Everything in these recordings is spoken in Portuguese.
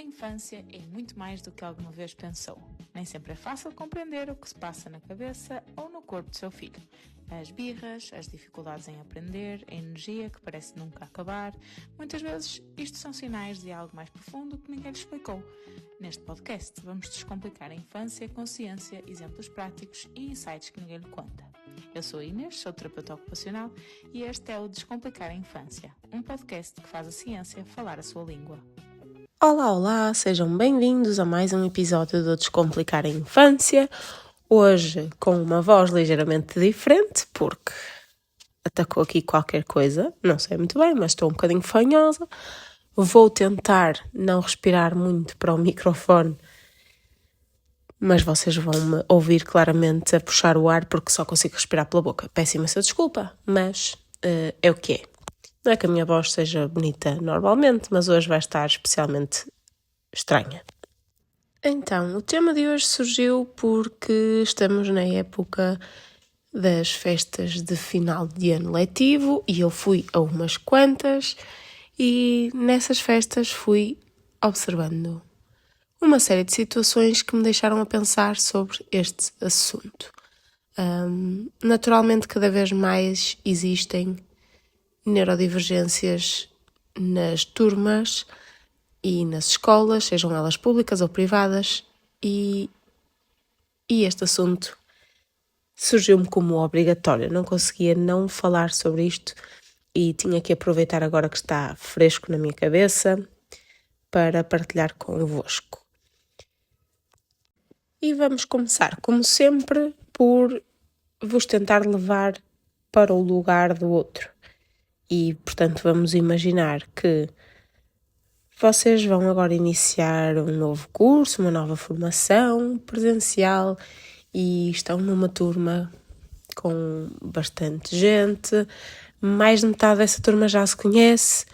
infância é muito mais do que alguma vez pensou. Nem sempre é fácil compreender o que se passa na cabeça ou no corpo do seu filho. As birras, as dificuldades em aprender, a energia que parece nunca acabar. Muitas vezes isto são sinais de algo mais profundo que ninguém lhe explicou. Neste podcast vamos descomplicar a infância com ciência, exemplos práticos e insights que ninguém lhe conta. Eu sou a Inês, sou terapeuta ocupacional e este é o Descomplicar a Infância, um podcast que faz a ciência falar a sua língua. Olá, sejam bem-vindos a mais um episódio do Descomplicar a Infância. Hoje com uma voz ligeiramente diferente, porque atacou aqui qualquer coisa, não sei muito bem, mas estou um bocadinho fanhosa. Vou tentar não respirar muito para o microfone, mas vocês vão-me ouvir claramente a puxar o ar porque só consigo respirar pela boca. Peço imensa desculpa, mas é o que é. Não é que a minha voz seja bonita normalmente, mas hoje vai estar especialmente estranha. Então, o tema de hoje surgiu porque estamos na época das festas de final de ano letivo e eu fui a umas quantas e nessas festas fui observando uma série de situações que me deixaram a pensar sobre este assunto. Naturalmente, cada vez mais existem neurodivergências nas turmas e nas escolas, sejam elas públicas ou privadas, e este assunto surgiu-me como obrigatório. Não conseguia não falar sobre isto e tinha que aproveitar agora que está fresco na minha cabeça para partilhar convosco. E vamos começar, como sempre, por vos tentar levar para o lugar do outro. E, portanto, vamos imaginar que vocês vão agora iniciar um novo curso, uma nova formação presencial e estão numa turma com bastante gente. Mais de metade dessa turma já se conhece,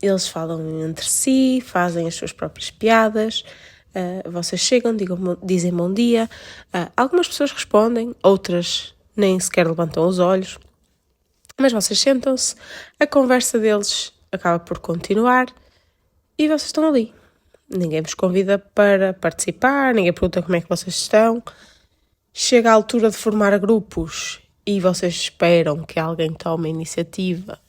eles falam entre si, fazem as suas próprias piadas. Vocês chegam, dizem bom dia. Algumas pessoas respondem, outras nem sequer levantam os olhos. Mas vocês sentam-se, a conversa deles acaba por continuar e vocês estão ali. Ninguém vos convida para participar, ninguém pergunta como é que vocês estão. Chega a altura de formar grupos e vocês esperam que alguém tome a iniciativa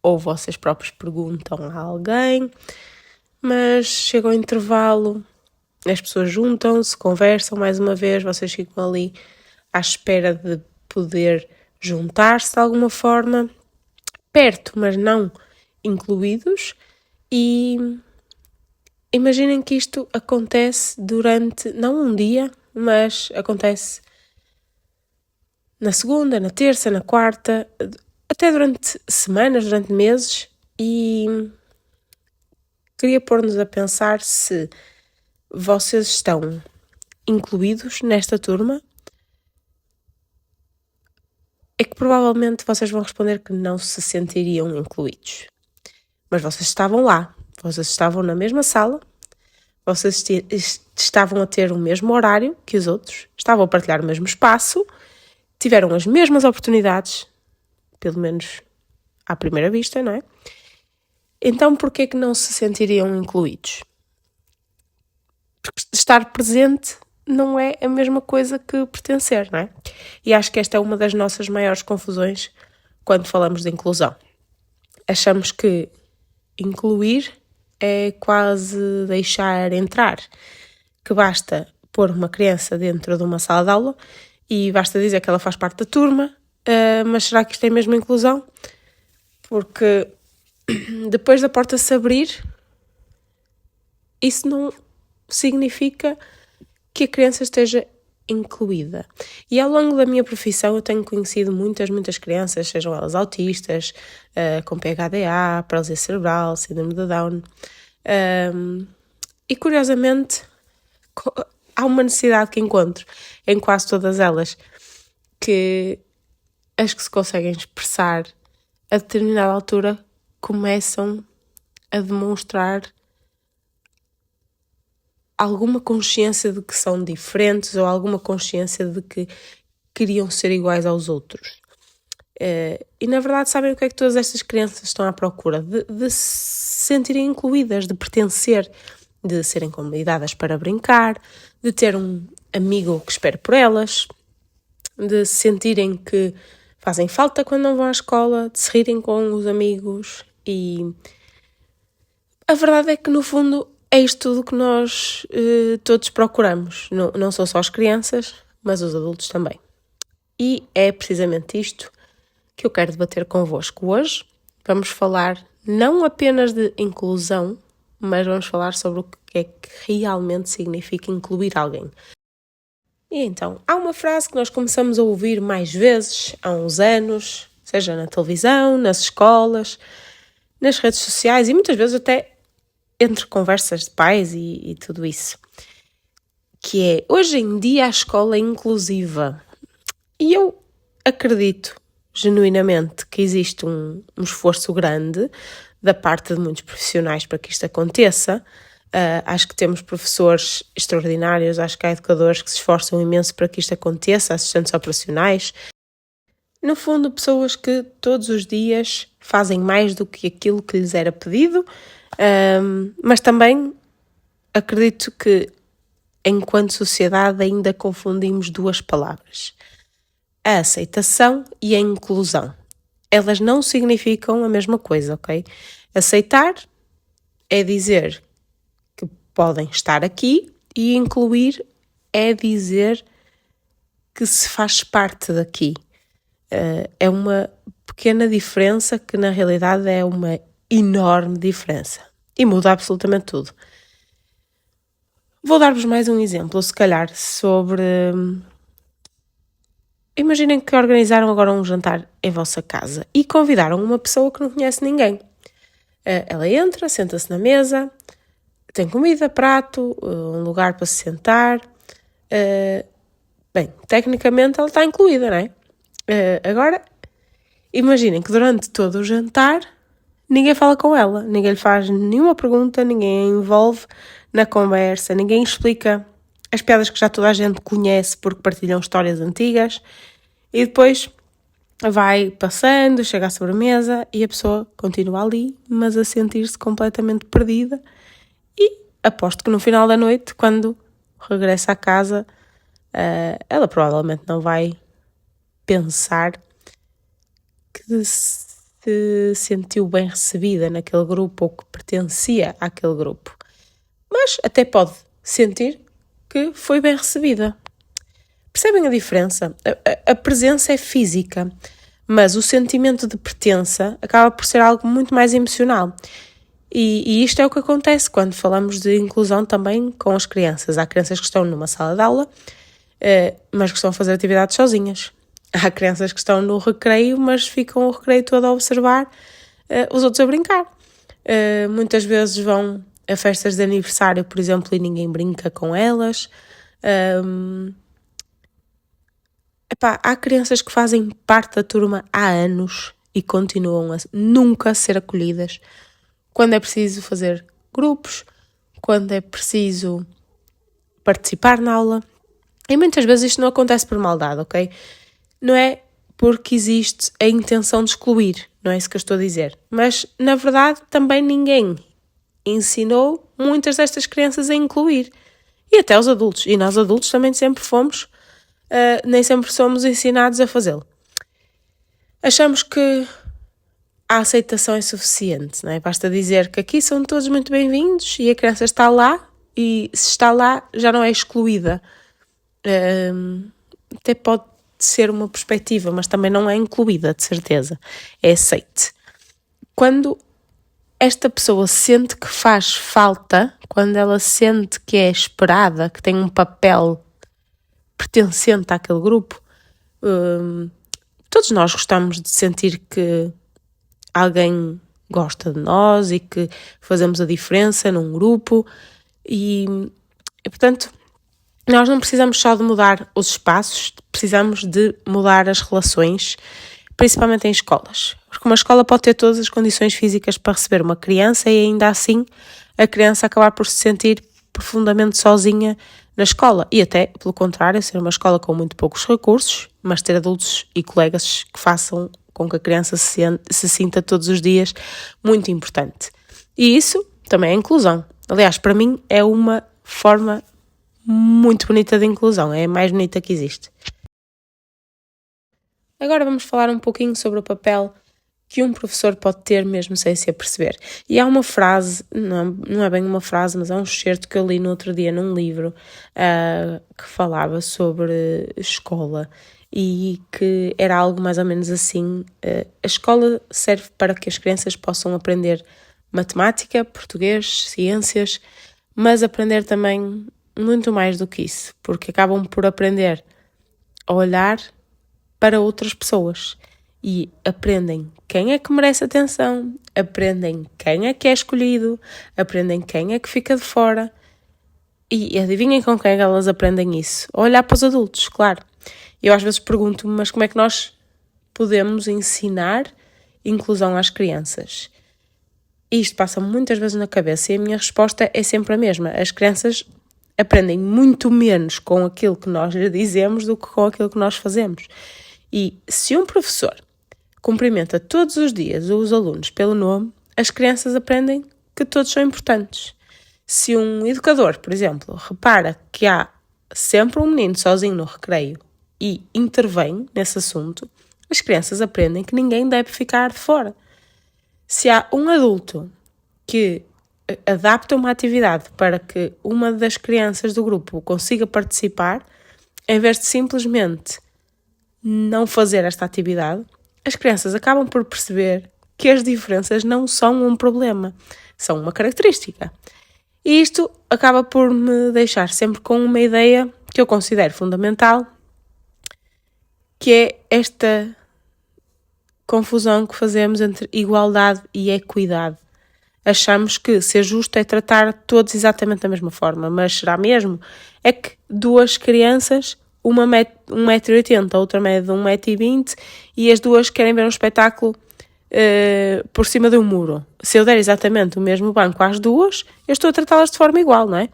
ou vocês próprios perguntam a alguém. Mas chega o intervalo, as pessoas juntam-se, conversam mais uma vez, vocês ficam ali à espera de poder juntar-se de alguma forma, perto, mas não incluídos, e imaginem que isto acontece durante, não um dia, mas acontece na segunda, na terça, na quarta, até durante semanas, durante meses, e queria pôr-nos a pensar se vocês estão incluídos nesta turma. É que provavelmente vocês vão responder que não se sentiriam incluídos. Mas vocês estavam lá, vocês estavam na mesma sala, vocês estavam a ter o mesmo horário que os outros, estavam a partilhar o mesmo espaço, tiveram as mesmas oportunidades, pelo menos à primeira vista, não é? Então, porquê é que não se sentiriam incluídos? Porque estar presente não é a mesma coisa que pertencer, não é? E acho que esta é uma das nossas maiores confusões quando falamos de inclusão. Achamos que incluir é quase deixar entrar, que basta pôr uma criança dentro de uma sala de aula e basta dizer que ela faz parte da turma, mas será que isto é mesmo inclusão? Porque depois da porta se abrir, isso não significa que a criança esteja incluída. E ao longo da minha profissão eu tenho conhecido muitas crianças, sejam elas autistas, com PHDA, paralisia cerebral, síndrome de Down. E curiosamente há uma necessidade que encontro em quase todas elas, que as que se conseguem expressar a determinada altura começam a demonstrar alguma consciência de que são diferentes ou alguma consciência de que queriam ser iguais aos outros. E na verdade sabem o que é que todas estas crianças estão à procura? De se sentirem incluídas, de pertencer, de serem convidadas para brincar, de ter um amigo que espere por elas, de se sentirem que fazem falta quando não vão à escola, de se rirem com os amigos. E a verdade é que, no fundo, é isto tudo que nós todos procuramos. Não são só as crianças, mas os adultos também. E é precisamente isto que eu quero debater convosco hoje. Vamos falar não apenas de inclusão, mas vamos falar sobre o que é que realmente significa incluir alguém. E então, há uma frase que nós começamos a ouvir mais vezes há uns anos, seja na televisão, nas escolas, nas redes sociais e muitas vezes até entre conversas de pais e tudo isso, que é: hoje em dia a escola é inclusiva. E eu acredito genuinamente que existe um esforço grande da parte de muitos profissionais para que isto aconteça. Acho que temos professores extraordinários, acho que há educadores que se esforçam imenso para que isto aconteça, assistentes operacionais. No fundo, pessoas que todos os dias fazem mais do que aquilo que lhes era pedido, mas também acredito que, enquanto sociedade, ainda confundimos duas palavras: a aceitação e a inclusão. Elas não significam a mesma coisa, ok? Aceitar é dizer que podem estar aqui e incluir é dizer que se faz parte daqui. É uma pequena diferença que, na realidade, é uma enorme diferença e muda absolutamente tudo. Vou dar-vos mais um exemplo, se calhar, sobre... Imaginem que organizaram agora um jantar em vossa casa e convidaram uma pessoa que não conhece ninguém. Ela entra, senta-se na mesa, tem comida, prato, um lugar para se sentar. Bem, tecnicamente ela está incluída, não é? Agora, imaginem que durante todo o jantar ninguém fala com ela, ninguém lhe faz nenhuma pergunta, ninguém a envolve na conversa, ninguém explica as piadas que já toda a gente conhece porque partilham histórias antigas, e depois vai passando, chega à sobremesa e a pessoa continua ali, mas a sentir-se completamente perdida. E aposto que no final da noite, quando regressa à casa, ela provavelmente não vai pensar que se sentiu bem recebida naquele grupo ou que pertencia àquele grupo, mas até pode sentir que foi bem recebida. Percebem a diferença? A presença é física, mas o sentimento de pertença acaba por ser algo muito mais emocional. E isto é o que acontece quando falamos de inclusão também com as crianças. Há crianças que estão numa sala de aula, mas que estão a fazer atividades sozinhas. Há crianças que estão no recreio, mas ficam o recreio todo a observar os outros a brincar. Muitas vezes vão a festas de aniversário, por exemplo, e ninguém brinca com elas. Há crianças que fazem parte da turma há anos e continuam a nunca ser acolhidas. Quando é preciso fazer grupos, quando é preciso participar na aula. E muitas vezes isto não acontece por maldade, ok? Não é porque existe a intenção de excluir, não é isso que eu estou a dizer. Mas, na verdade, também ninguém ensinou muitas destas crianças a incluir. E até os adultos. E nós adultos também sempre fomos, nem sempre somos ensinados a fazê-lo. Achamos que a aceitação é suficiente, não é? Basta dizer que aqui são todos muito bem-vindos e a criança está lá, e se está lá já não é excluída. Até pode ser uma perspectiva, mas também não é incluída, de certeza. É aceite. Quando esta pessoa sente que faz falta, quando ela sente que é esperada, que tem um papel pertencente àquele grupo, todos nós gostamos de sentir que alguém gosta de nós e que fazemos a diferença num grupo e portanto, nós não precisamos só de mudar os espaços, precisamos de mudar as relações, principalmente em escolas. Porque uma escola pode ter todas as condições físicas para receber uma criança e ainda assim a criança acabar por se sentir profundamente sozinha na escola. E até, pelo contrário, ser uma escola com muito poucos recursos, mas ter adultos e colegas que façam com que a criança se sinta todos os dias muito importante. E isso também é inclusão. Aliás, para mim é uma forma muito bonita de inclusão, é a mais bonita que existe. Agora vamos falar um pouquinho sobre o papel que um professor pode ter mesmo sem se aperceber. E há uma frase, não é bem uma frase, mas é um excerto que eu li no outro dia num livro que falava sobre escola e que era algo mais ou menos assim. A escola serve para que as crianças possam aprender matemática, português, ciências, mas aprender também muito mais do que isso, porque acabam por aprender a olhar para outras pessoas e aprendem quem é que merece atenção, aprendem quem é que é escolhido, aprendem quem é que fica de fora e adivinhem com quem elas aprendem isso? A olhar para os adultos, claro. Eu às vezes pergunto-me, mas como é que nós podemos ensinar inclusão às crianças? E isto passa muitas vezes na cabeça e a minha resposta é sempre a mesma. As crianças aprendem muito menos com aquilo que nós lhes dizemos do que com aquilo que nós fazemos. E se um professor cumprimenta todos os dias os alunos pelo nome, as crianças aprendem que todos são importantes. Se um educador, por exemplo, repara que há sempre um menino sozinho no recreio e intervém nesse assunto, as crianças aprendem que ninguém deve ficar de fora. Se há um adulto que adapta uma atividade para que uma das crianças do grupo consiga participar, em vez de simplesmente não fazer esta atividade, as crianças acabam por perceber que as diferenças não são um problema, são uma característica. E isto acaba por me deixar sempre com uma ideia que eu considero fundamental, que é esta confusão que fazemos entre igualdade e equidade. Achamos que ser justo é tratar todos exatamente da mesma forma, mas será mesmo? É que duas crianças, uma mede 1,80m, a outra mede 1,20m e as duas querem ver um espetáculo por cima de um muro. Se eu der exatamente o mesmo banco às duas, eu estou a tratá-las de forma igual, não é?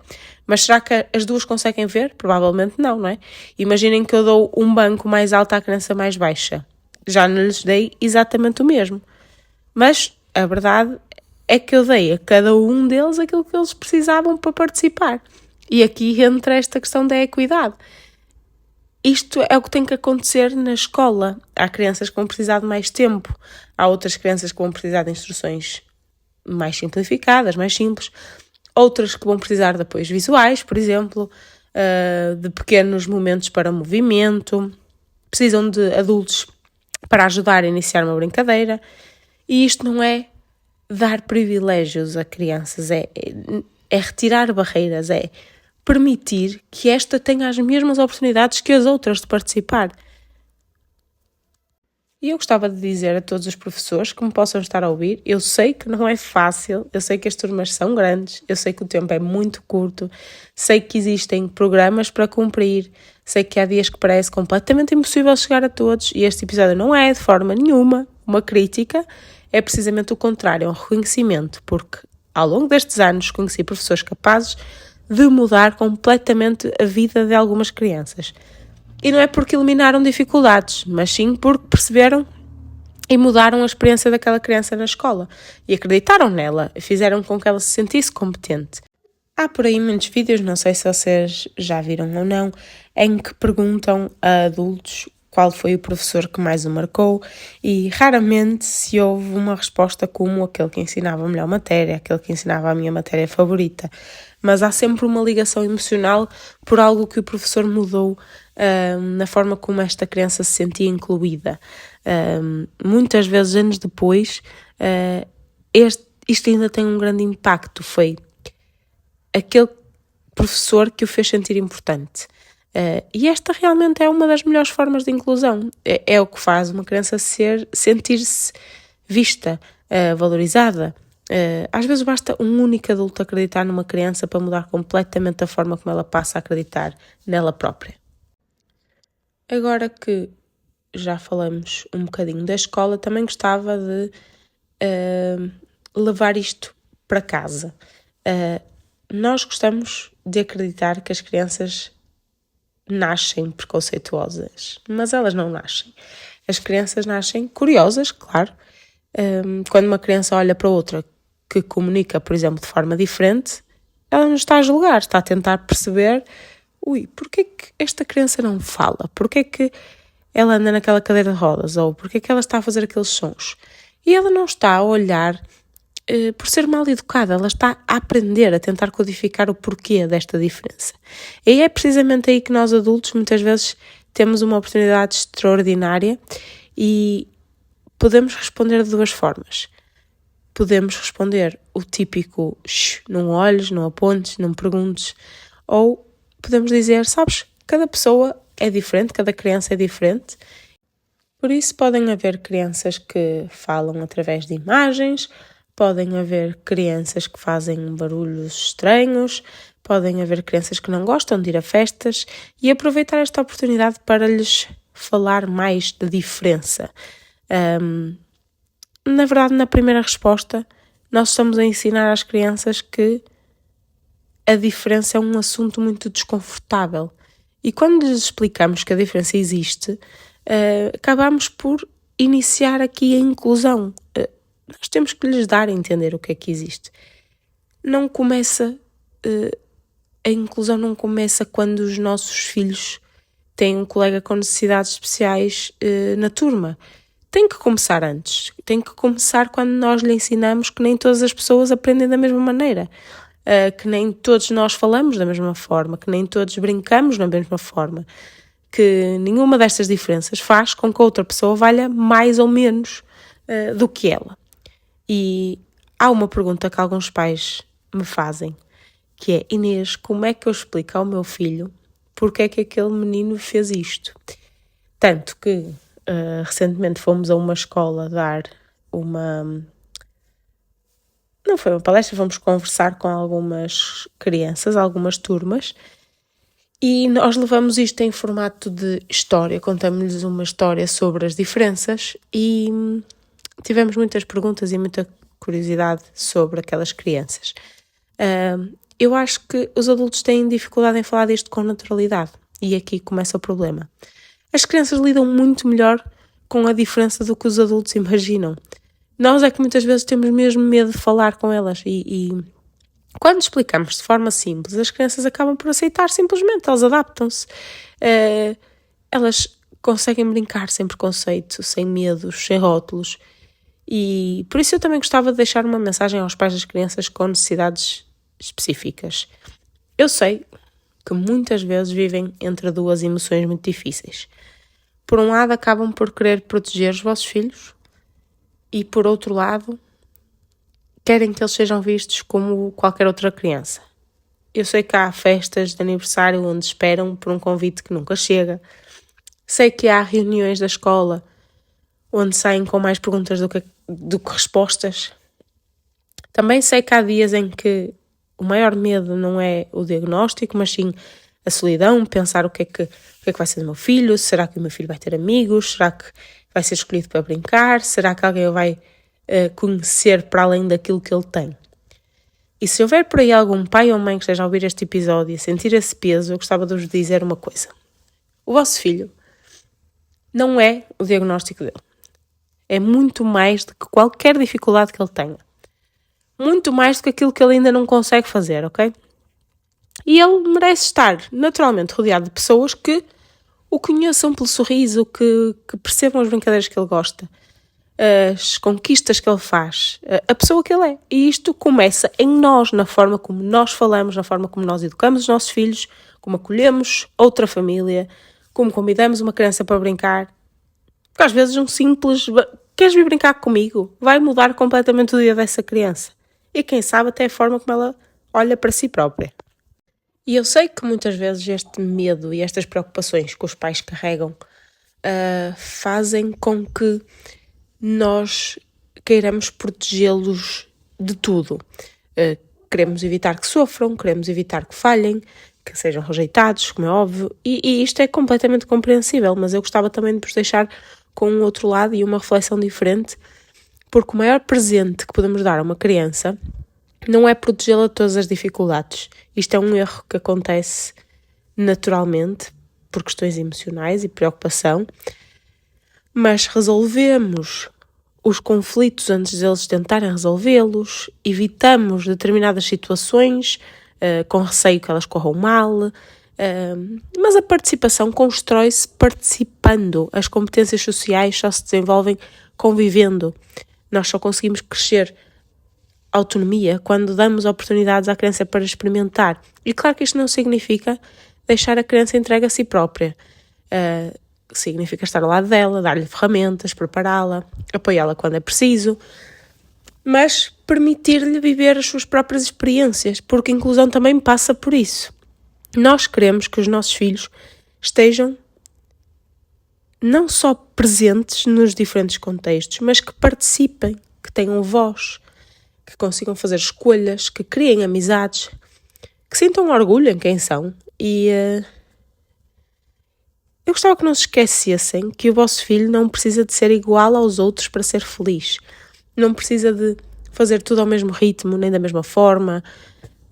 Mas será que as duas conseguem ver? Provavelmente não, não é? Imaginem que eu dou um banco mais alto à criança mais baixa. Já não lhes dei exatamente o mesmo. Mas a verdade é que eu dei a cada um deles aquilo que eles precisavam para participar. E aqui entra esta questão da equidade. Isto é o que tem que acontecer na escola. Há crianças que vão precisar de mais tempo, há outras crianças que vão precisar de instruções mais simplificadas, mais simples, outras que vão precisar de apoios visuais, por exemplo, de pequenos momentos para movimento, precisam de adultos para ajudar a iniciar uma brincadeira. E isto não é dar privilégios a crianças, é retirar barreiras, é permitir que esta tenha as mesmas oportunidades que as outras de participar. E eu gostava de dizer a todos os professores que me possam estar a ouvir, eu sei que não é fácil, eu sei que as turmas são grandes, eu sei que o tempo é muito curto, sei que existem programas para cumprir, sei que há dias que parece completamente impossível chegar a todos e este episódio não é de forma nenhuma uma crítica, é precisamente o contrário, é um reconhecimento, porque ao longo destes anos conheci professores capazes de mudar completamente a vida de algumas crianças. E não é porque eliminaram dificuldades, mas sim porque perceberam e mudaram a experiência daquela criança na escola. E acreditaram nela, fizeram com que ela se sentisse competente. Há por aí muitos vídeos, não sei se vocês já viram ou não, em que perguntam a adultos qual foi o professor que mais o marcou e raramente se ouve uma resposta como aquele que ensinava a melhor matéria, aquele que ensinava a minha matéria favorita. Mas há sempre uma ligação emocional por algo que o professor mudou na forma como esta criança se sentia incluída. Muitas vezes, anos depois, isto ainda tem um grande impacto. Foi aquele professor que o fez sentir importante. E esta realmente é uma das melhores formas de inclusão. É o que faz uma criança sentir-se vista, valorizada. Às vezes basta um único adulto acreditar numa criança para mudar completamente a forma como ela passa a acreditar nela própria. Agora que já falamos um bocadinho da escola, também gostava de levar isto para casa. Nós gostamos de acreditar que as crianças nascem preconceituosas, mas elas não nascem. As crianças nascem curiosas, claro. Quando uma criança olha para outra que comunica, por exemplo, de forma diferente, ela não está a julgar, está a tentar perceber, porquê que esta criança não fala? Porquê que ela anda naquela cadeira de rodas? Ou porquê que ela está a fazer aqueles sons? E ela não está a olhar por ser mal educada, ela está a aprender, a tentar codificar o porquê desta diferença. E é precisamente aí que nós adultos muitas vezes temos uma oportunidade extraordinária e podemos responder de duas formas. Podemos responder o típico não olhes, não apontes, não perguntes, ou podemos dizer, sabes, cada pessoa é diferente, cada criança é diferente, por isso podem haver crianças que falam através de imagens, podem haver crianças que fazem barulhos estranhos, podem haver crianças que não gostam de ir a festas e aproveitar esta oportunidade para lhes falar mais da diferença. Na verdade, na primeira resposta, nós estamos a ensinar às crianças que a diferença é um assunto muito desconfortável. E quando lhes explicamos que a diferença existe, acabamos por iniciar aqui a inclusão. Nós temos que lhes dar a entender o que é que existe. A inclusão não começa quando os nossos filhos têm um colega com necessidades especiais na turma. Tem que começar antes. Tem que começar quando nós lhe ensinamos que nem todas as pessoas aprendem da mesma maneira. Que nem todos nós falamos da mesma forma, que nem todos brincamos da mesma forma, que nenhuma destas diferenças faz com que a outra pessoa valha mais ou menos do que ela. E há uma pergunta que alguns pais me fazem, que é: Inês, como é que eu explico ao meu filho porque é que aquele menino fez isto? Tanto que recentemente fomos a uma escola dar não foi uma palestra, fomos conversar com algumas crianças, algumas turmas, e nós levamos isto em formato de história, contamos-lhes uma história sobre as diferenças e tivemos muitas perguntas e muita curiosidade sobre aquelas crianças. Eu acho que os adultos têm dificuldade em falar disto com naturalidade e aqui começa o problema. As crianças lidam muito melhor com a diferença do que os adultos imaginam. Nós é que muitas vezes temos mesmo medo de falar com elas e quando explicamos de forma simples, as crianças acabam por aceitar simplesmente, elas adaptam-se. Elas conseguem brincar sem preconceito, sem medos, sem rótulos. E por isso eu também gostava de deixar uma mensagem aos pais das crianças com necessidades específicas. Eu sei que muitas vezes vivem entre duas emoções muito difíceis. Por um lado, acabam por querer proteger os vossos filhos e, por outro lado, querem que eles sejam vistos como qualquer outra criança. Eu sei que há festas de aniversário onde esperam por um convite que nunca chega. Sei que há reuniões da escola onde saem com mais perguntas do que respostas. Também sei que há dias em que o maior medo não é o diagnóstico, mas sim a solidão, pensar o que é que vai ser do meu filho, será que o meu filho vai ter amigos, será que vai ser escolhido para brincar, será que alguém o vai conhecer para além daquilo que ele tem. E se houver por aí algum pai ou mãe que esteja a ouvir este episódio e a sentir esse peso, eu gostava de vos dizer uma coisa. O vosso filho não é o diagnóstico dele. É muito mais do que qualquer dificuldade que ele tenha. Muito mais do que aquilo que ele ainda não consegue fazer, ok? E ele merece estar naturalmente rodeado de pessoas que o conheçam pelo sorriso, que percebam as brincadeiras que ele gosta, as conquistas que ele faz, a pessoa que ele é. E isto começa em nós, na forma como nós falamos, na forma como nós educamos os nossos filhos, como acolhemos outra família, como convidamos uma criança para brincar. Porque às vezes um simples queres vir brincar comigo? Vai mudar completamente o dia dessa criança. E quem sabe até a forma como ela olha para si própria. E eu sei que muitas vezes este medo e estas preocupações que os pais carregam fazem com que nós queiramos protegê-los de tudo. Queremos evitar que sofram, queremos evitar que falhem, que sejam rejeitados, como é óbvio, e isto é completamente compreensível, mas eu gostava também de vos deixar com um outro lado e uma reflexão diferente, porque o maior presente que podemos dar a uma criança não é protegê-la de todas as dificuldades. Isto é um erro que acontece naturalmente por questões emocionais e preocupação, mas resolvemos os conflitos antes deles tentarem resolvê-los, evitamos determinadas situações, com receio que elas corram mal. Mas a participação constrói-se participando. As competências sociais só se desenvolvem convivendo. Nós só conseguimos crescer autonomia quando damos oportunidades à criança para experimentar. E claro que isto não significa deixar a criança entregue a si própria. Significa estar ao lado dela, dar-lhe ferramentas, prepará-la, apoiá-la quando é preciso, mas permitir-lhe viver as suas próprias experiências, porque a inclusão também passa por isso. Nós queremos que os nossos filhos estejam não só presentes nos diferentes contextos, mas que participem, que tenham voz, que consigam fazer escolhas, que criem amizades, que sintam orgulho em quem são. E eu gostava que não se esquecessem que o vosso filho não precisa de ser igual aos outros para ser feliz. Não precisa de fazer tudo ao mesmo ritmo, nem da mesma forma.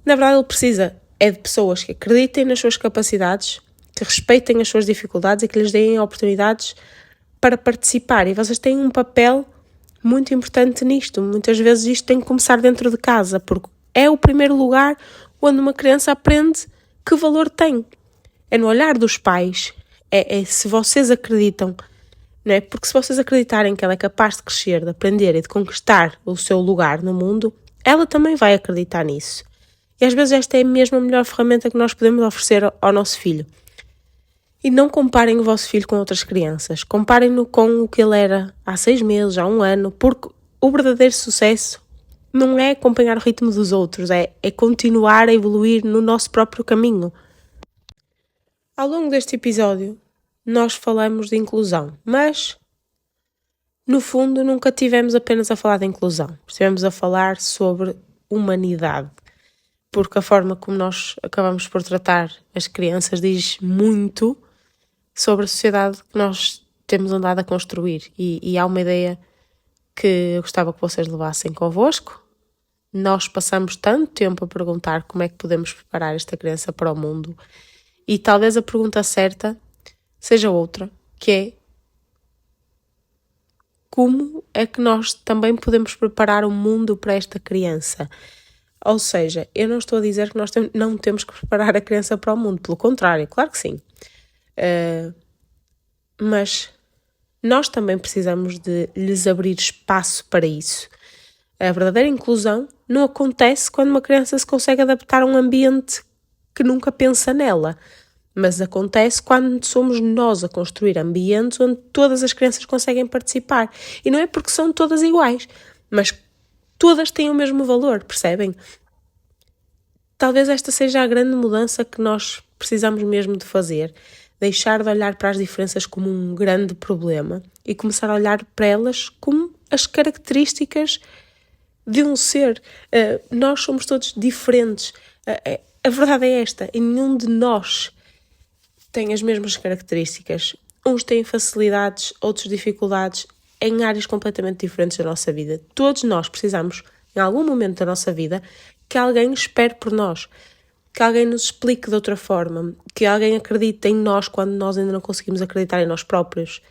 Na verdade, ele precisa de pessoas que acreditem nas suas capacidades, que respeitem as suas dificuldades e que lhes deem oportunidades para participar. E vocês têm um papel muito importante nisto. Muitas vezes isto tem que começar dentro de casa, porque é o primeiro lugar onde uma criança aprende que valor tem. É no olhar dos pais. É se vocês acreditam, não é? Porque se vocês acreditarem que ela é capaz de crescer, de aprender e de conquistar o seu lugar no mundo, ela também vai acreditar nisso. E às vezes esta é mesmo a melhor ferramenta que nós podemos oferecer ao nosso filho. E não comparem o vosso filho com outras crianças. Comparem-no com o que ele era há 6 meses, há 1 ano, porque o verdadeiro sucesso não é acompanhar o ritmo dos outros, é continuar a evoluir no nosso próprio caminho. Ao longo deste episódio, nós falamos de inclusão, mas, no fundo, nunca tivemos apenas a falar de inclusão. Estivemos a falar sobre humanidade, porque a forma como nós acabamos por tratar as crianças diz muito sobre a sociedade que nós temos andado a construir. E há uma ideia que eu gostava que vocês levassem convosco. Nós passamos tanto tempo a perguntar como é que podemos preparar esta criança para o mundo. E talvez a pergunta certa seja outra, que é: como é que nós também podemos preparar o mundo para esta criança? Ou seja, eu não estou a dizer que nós não temos que preparar a criança para o mundo, pelo contrário, claro que sim. Mas nós também precisamos de lhes abrir espaço para isso. A verdadeira inclusão não acontece quando uma criança se consegue adaptar a um ambiente que nunca pensa nela, mas acontece quando somos nós a construir ambientes onde todas as crianças conseguem participar. E não é porque são todas iguais, mas todas têm o mesmo valor, percebem? Talvez esta seja a grande mudança que nós precisamos mesmo de fazer. Deixar de olhar para as diferenças como um grande problema e começar a olhar para elas como as características de um ser. Nós somos todos diferentes. A verdade é esta, e nenhum de nós tem as mesmas características. Uns têm facilidades, outros dificuldades em áreas completamente diferentes da nossa vida. Todos nós precisamos, em algum momento da nossa vida, que alguém espere por nós, que alguém nos explique de outra forma, que alguém acredite em nós quando nós ainda não conseguimos acreditar em nós próprios.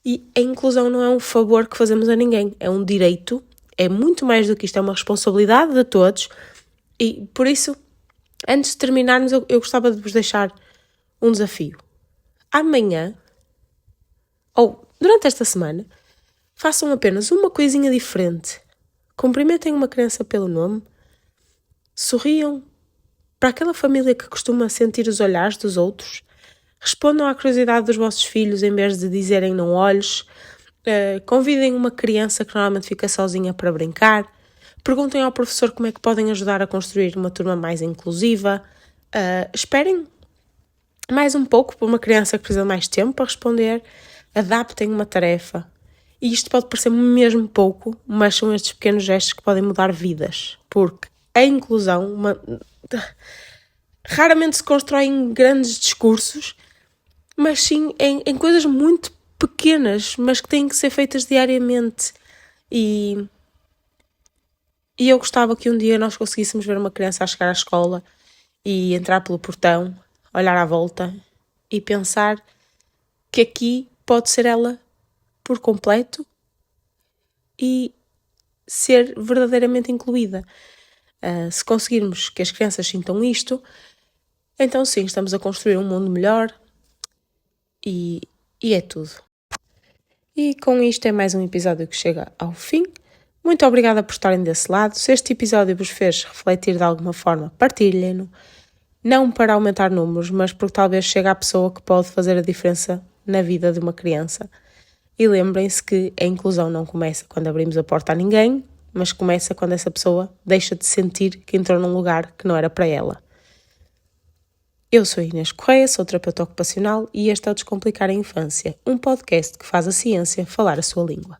E a inclusão não é um favor que fazemos a ninguém, é um direito, é muito mais do que isto, é uma responsabilidade de todos. E por isso, antes de terminarmos, eu gostava de vos deixar um desafio. Amanhã, ou durante esta semana, façam apenas uma coisinha diferente. Cumprimentem uma criança pelo nome, sorriam para aquela família que costuma sentir os olhares dos outros, respondam à curiosidade dos vossos filhos em vez de dizerem não olhes, convidem uma criança que normalmente fica sozinha para brincar, perguntem ao professor como é que podem ajudar a construir uma turma mais inclusiva, esperem mais um pouco por uma criança que precisa de mais tempo para responder, adaptem uma tarefa. E isto pode parecer mesmo pouco, mas são estes pequenos gestos que podem mudar vidas, porque a inclusão raramente se constrói em grandes discursos, mas sim em coisas muito pequenas, mas que têm que ser feitas diariamente. E eu gostava que um dia nós conseguíssemos ver uma criança a chegar à escola e entrar pelo portão, olhar à volta e pensar que aqui pode ser ela por completo e ser verdadeiramente incluída. Se conseguirmos que as crianças sintam isto, então sim, estamos a construir um mundo melhor e é tudo. E com isto é mais um episódio que chega ao fim. Muito obrigada por estarem desse lado. Se este episódio vos fez refletir de alguma forma, partilhem-no. Não para aumentar números, mas porque talvez chegue à pessoa que pode fazer a diferença na vida de uma criança. E lembrem-se que a inclusão não começa quando abrimos a porta a ninguém, mas começa quando essa pessoa deixa de sentir que entrou num lugar que não era para ela. Eu sou Inês Correia, sou terapeuta ocupacional e este é o Descomplicar a Infância, um podcast que faz a ciência falar a sua língua.